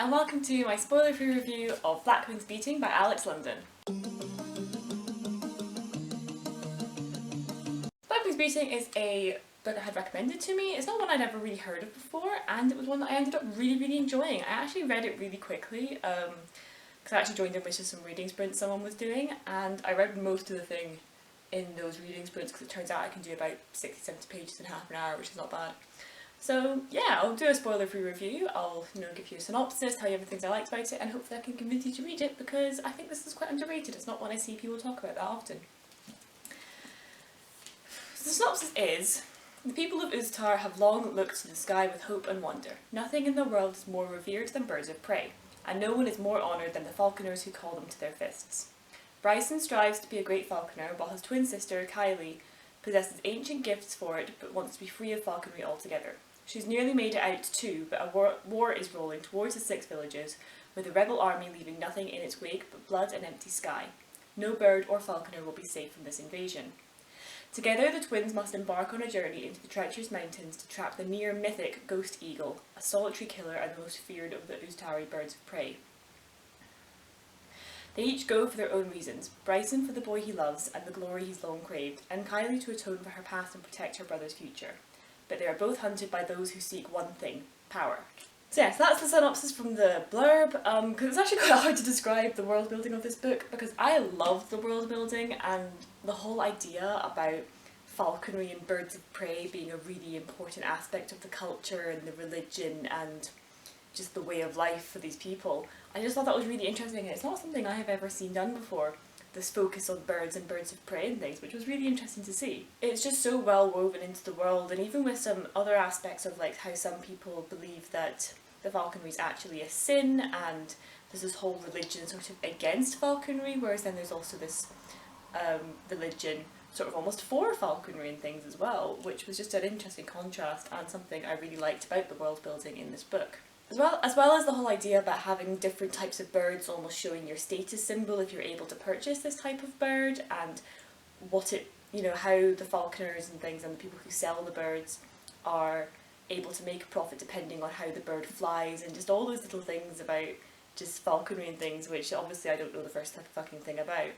and welcome to my spoiler-free review of Black Wings Beating by Alex London. Black Wings Beating is a book I had recommended to me. It's not one I'd ever really heard of before, and it was one that I ended up really enjoying. I actually read it really quickly, because I actually joined in with just some reading sprints someone was doing, and I read most of the thing in those reading sprints because it turns out I can do about 60-70 pages in half an hour, which is not bad. So yeah, I'll do a spoiler-free review. I'll give you a synopsis, tell you everything I liked about it, and hopefully I can convince you to read it because I think this is quite underrated. It's not one I see people talk about that often. So the synopsis is: the people of Uztar have long looked to the sky with hope and wonder. Nothing in the world is more revered than birds of prey, and no one is more honoured than the falconers who call them to their fists. Bryson strives to be a great falconer, while his twin sister, Kylie, possesses ancient gifts for it but wants to be free of falconry altogether. She's nearly made it out too, but a war is rolling towards the 6 villages, with the rebel army leaving nothing in its wake but blood and empty sky. No bird or falconer will be safe from this invasion. Together, the twins must embark on a journey into the treacherous mountains to trap the near-mythic Ghost Eagle, a solitary killer and the most feared of the Uztari birds of prey. They each go for their own reasons: Bryson for the boy he loves and the glory he's long craved, and Kylie to atone for her past and protect her brother's future. But they are both hunted by those who seek one thing: power. So yes, that's the synopsis from the blurb, because it's actually quite hard to describe the world building of this book, because I love the world building and the whole idea about falconry and birds of prey being a really important aspect of the culture and the religion and just the way of life for these people. I just thought that was really interesting, and it's not something I have ever seen done before. This focus on birds and birds of prey and things, which was really interesting to see. It's just so well woven into the world, and even with some other aspects of like how some people believe that the falconry is actually a sin, and there's this whole religion sort of against falconry, whereas then there's also this religion sort of almost for falconry and things as well, which was just an interesting contrast and something I really liked about the world building in this book. As well as the whole idea about having different types of birds almost showing your status symbol if you're able to purchase this type of bird, and what it, how the falconers and things and the people who sell the birds are able to make a profit depending on how the bird flies, and just all those little things about just falconry and things, which obviously I don't know the first fucking thing about,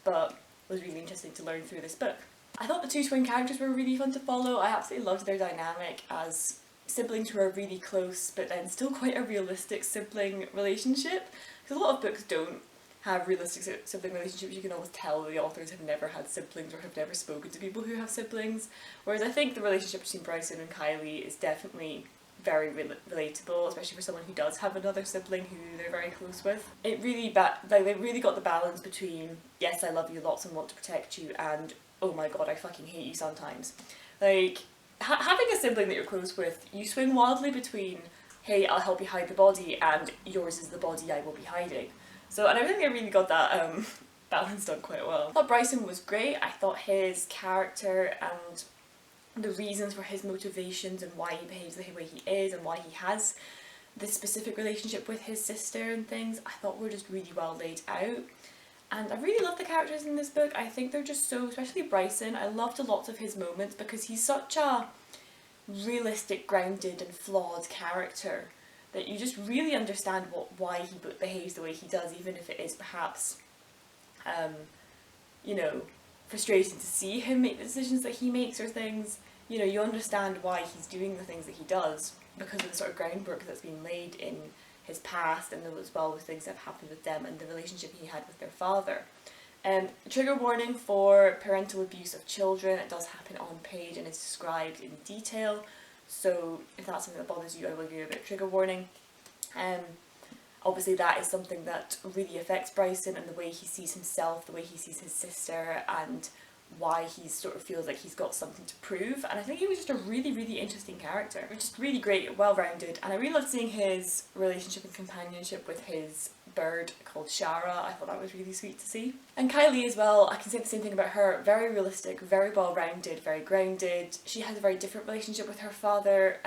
but was really interesting to learn through this book. I thought the two twin characters were really fun to follow. I absolutely loved their dynamic as siblings who are really close but then still quite a realistic sibling relationship, because a lot of books don't have realistic sibling relationships. You can almost tell the authors have never had siblings or have never spoken to people who have siblings, whereas I think the relationship between Bryson and Kylie is definitely very relatable, especially for someone who does have another sibling who they're very close with. It really they really got the balance between yes, I love you lots and want to protect you, and oh my god, I fucking hate you sometimes. Like, having a sibling that you're close with, you swing wildly between, hey, I'll help you hide the body, and yours is the body I will be hiding. So, and I think they really got that balance done quite well. I thought Bryson was great. I thought his character and the reasons for his motivations and why he behaves the way he is and why he has this specific relationship with his sister and things, I thought were just really well laid out. And I really love the characters in this book. I think they're just so, especially Bryson, I loved a lot of his moments because he's such a realistic, grounded and flawed character that you just really understand why he behaves the way he does, even if it is perhaps, frustrating to see him make the decisions that he makes or things. You understand why he's doing the things that he does because of the sort of groundwork that's been laid in his past, and as well with things that have happened with them and the relationship he had with their father. Trigger warning for parental abuse of children. It does happen on page and is described in detail, so if that's something that bothers you, I will give you a bit of trigger warning. Obviously that is something that really affects Bryson and the way he sees himself, the way he sees his sister, and why he sort of feels like he's got something to prove. And I think he was just a really interesting character, just really great, well-rounded, and I really loved seeing his relationship and companionship with his bird called Shara. I thought that was really sweet to see. And Kylie as well, I can say the same thing about her. Very realistic, very well-rounded, very grounded. She has a very different relationship with her father,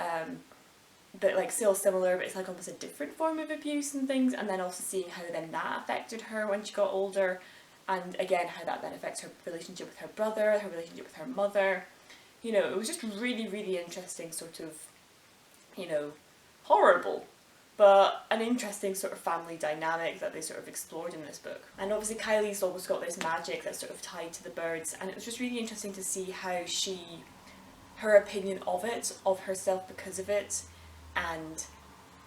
but like still similar, but it's like almost a different form of abuse and things, and then also seeing how then that affected her when she got older, and again how that then affects her relationship with her brother, her relationship with her mother. It was just really interesting, sort of, horrible but an interesting sort of family dynamic that they sort of explored in this book. And obviously Kylie's always got this magic that's sort of tied to the birds, and it was just really interesting to see how her opinion of it, of herself because of it, and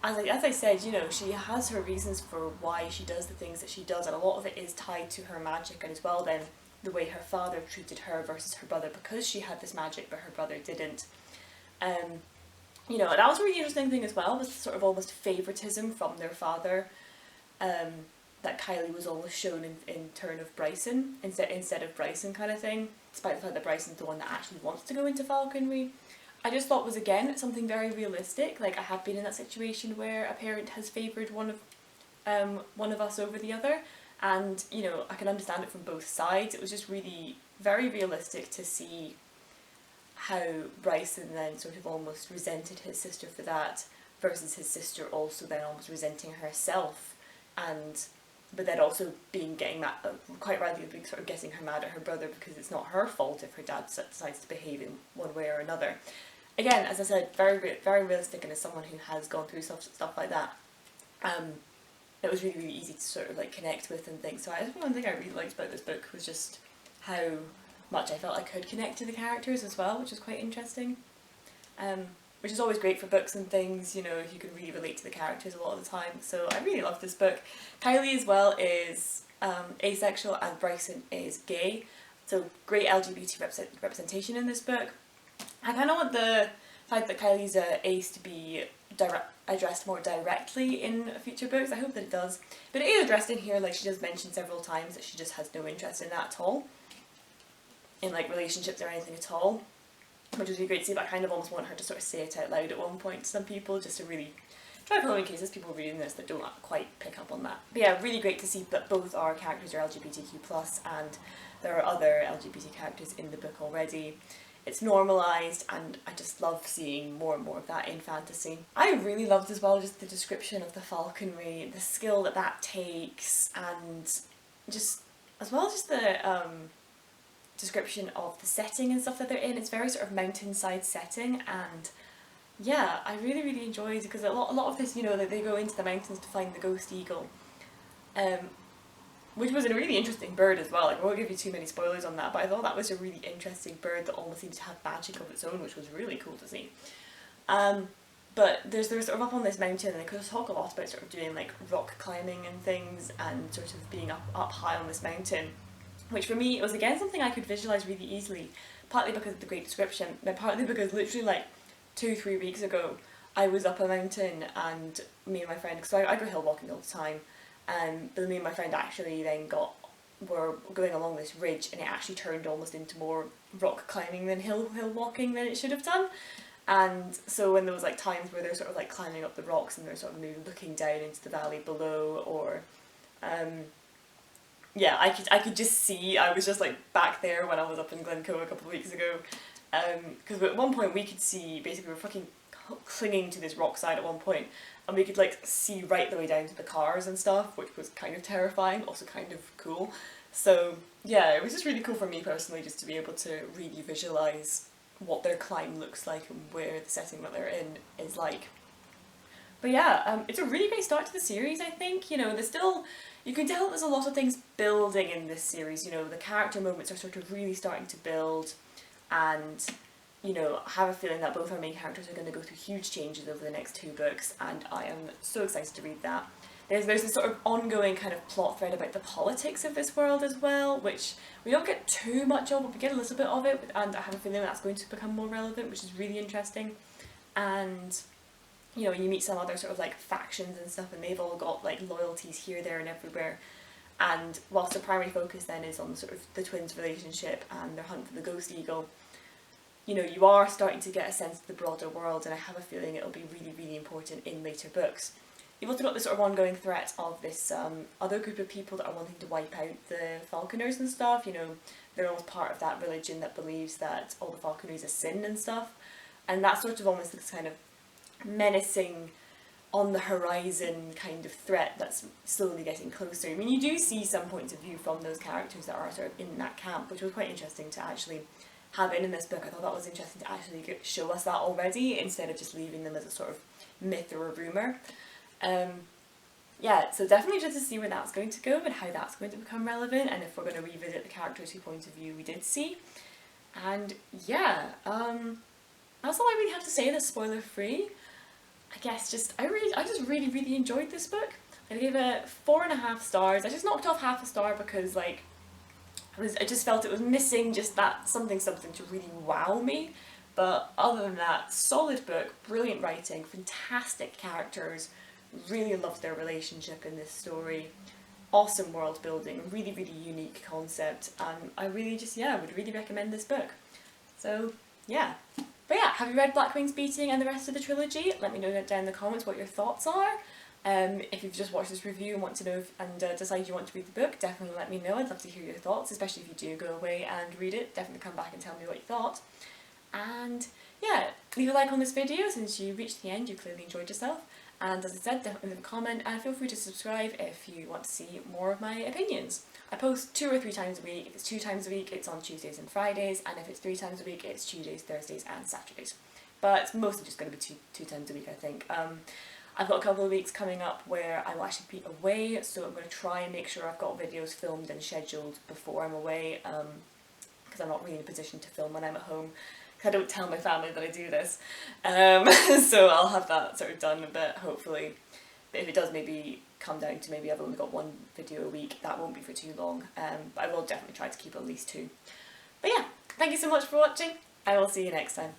as I said, you know, she has her reasons for why she does the things that she does, and a lot of it is tied to her magic, and as well then the way her father treated her versus her brother, because she had this magic but her brother didn't. You know, and that was a really interesting thing as well, was sort of almost favouritism from their father, that Kylie was always shown in turn of Bryson, instead of Bryson kind of thing, despite the fact that Bryson's the one that actually wants to go into falconry. I just thought was, again, something very realistic. Like, I have been in that situation where a parent has favoured one of us over the other, and, you know, I can understand it from both sides. It was just really very realistic to see how Bryson then sort of almost resented his sister for that, versus his sister also then almost resenting herself, but then also getting mad, quite rightly being sort of getting her mad at her brother because it's not her fault if her dad decides to behave in one way or another. Again, as I said, very very realistic, and as someone who has gone through stuff like that, it was really really easy to sort of like connect with and things. So I think one thing I really liked about this book was just how much I felt I could connect to the characters as well, which was quite interesting. Which is always great for books and things, you know, if you can really relate to the characters a lot of the time. So I really loved this book. Kylie as well is asexual and Bryson is gay, so great LGBT representation in this book. I kind of want the fact that Kylie's ace to be addressed more directly in future books. I hope that it does. But it is addressed in here, like she does mention several times that she just has no interest in that at all, in like relationships or anything at all, which was really great to see. But I kind of almost want her to sort of say it out loud at one point to some people, just to really drive home in case there's people reading this that don't quite pick up on that. But yeah, really great to see that both our characters are LGBTQ+, and there are other LGBT characters in the book already. It's normalised, and I just love seeing more and more of that in fantasy. I really loved as well just the description of the falconry, the skill that takes, and just as well just the description of the setting and stuff that they're in. It's very sort of mountainside setting, and yeah, I really really enjoyed it, because a lot of this, you know, that they go into the mountains to find the ghost eagle, which was a really interesting bird as well. Like, I won't give you too many spoilers on that, but I thought that was a really interesting bird that almost seemed to have magic of its own, which was really cool to see. But they're sort of up on this mountain, and they could talk a lot about sort of doing like rock climbing and things, and sort of being up high on this mountain, which for me, it was again something I could visualise really easily, partly because of the great description, but partly because literally like 2-3 weeks ago, I was up a mountain, and me and my friend, because I go hill walking all the time, but me and my friend actually then were going along this ridge, and it actually turned almost into more rock climbing than hill walking than it should have done. And so when there was like times where they're sort of like climbing up the rocks and they're sort of maybe looking down into the valley below, or yeah, I could just see, I was just like back there when I was up in Glencoe a couple of weeks ago, because at one point we could see, basically we're fucking clinging to this rock side at one point, and we could like see right the way down to the cars and stuff, which was kind of terrifying, also kind of cool. So yeah, it was just really cool for me personally, just to be able to really visualise what their climb looks like and where the setting that they're in is like. But yeah, it's a really great start to the series, I think. You know, there's still, you can tell there's a lot of things building in this series. You know, the character moments are sort of really starting to build, and you know, I have a feeling that both our main characters are going to go through huge changes over the next 2 books, and I am so excited to read that. There's this sort of ongoing kind of plot thread about the politics of this world as well, which we don't get too much of, but we get a little bit of it, and I have a feeling that's going to become more relevant, which is really interesting. And you know, you meet some other sort of like factions and stuff, and they've all got like loyalties here, there and everywhere. And whilst the primary focus then is on sort of the twins' relationship and their hunt for the ghost eagle, you know, you are starting to get a sense of the broader world, and I have a feeling it'll be really, really important in later books. You've also got this sort of ongoing threat of this other group of people that are wanting to wipe out the falconers and stuff. You know, they're almost part of that religion that believes that all the falconry is a sin and stuff. And that's sort of almost this kind of menacing, on the horizon kind of threat that's slowly getting closer. I mean, you do see some points of view from those characters that are sort of in that camp, which was quite interesting to actually have in this book. I thought that was interesting to actually show us that already, instead of just leaving them as a sort of myth or a rumour. Yeah, so definitely interested to see where that's going to go and how that's going to become relevant, and if we're going to revisit the characters whose point of view we did see. And yeah, that's all I really have to say that's spoiler free. I guess I just really enjoyed this book. I gave it 4.5 stars. I just knocked off half a star because like I just felt it was missing just that something to really wow me. But other than that, solid book, brilliant writing, fantastic characters, really loved their relationship in this story, awesome world building, really unique concept, and I really just, yeah, would really recommend this book. So, yeah. But yeah, have you read Black Wings Beating and the rest of the trilogy? Let me know down in the comments what your thoughts are. If you've just watched this review and want to know decide you want to read the book, definitely let me know. I'd love to hear your thoughts, especially if you do go away and read it. Definitely come back and tell me what you thought. And yeah, leave a like on this video since you reached the end, you clearly enjoyed yourself. And as I said, definitely leave a comment and feel free to subscribe if you want to see more of my opinions. I post 2 or 3 times a week. If it's 2 times a week, it's on Tuesdays and Fridays, and if it's 3 times a week, it's Tuesdays, Thursdays and Saturdays. But it's mostly just going to be two times a week, I think. I've got a couple of weeks coming up where I will actually be away, so I'm going to try and make sure I've got videos filmed and scheduled before I'm away, because I'm not really in a position to film when I'm at home. I don't tell my family that I do this, so I'll have that sort of done a bit, hopefully. But if it does maybe come down to maybe I've only got 1 video a week, that won't be for too long, but I will definitely try to keep at least 2. But yeah, thank you so much for watching, I will see you next time.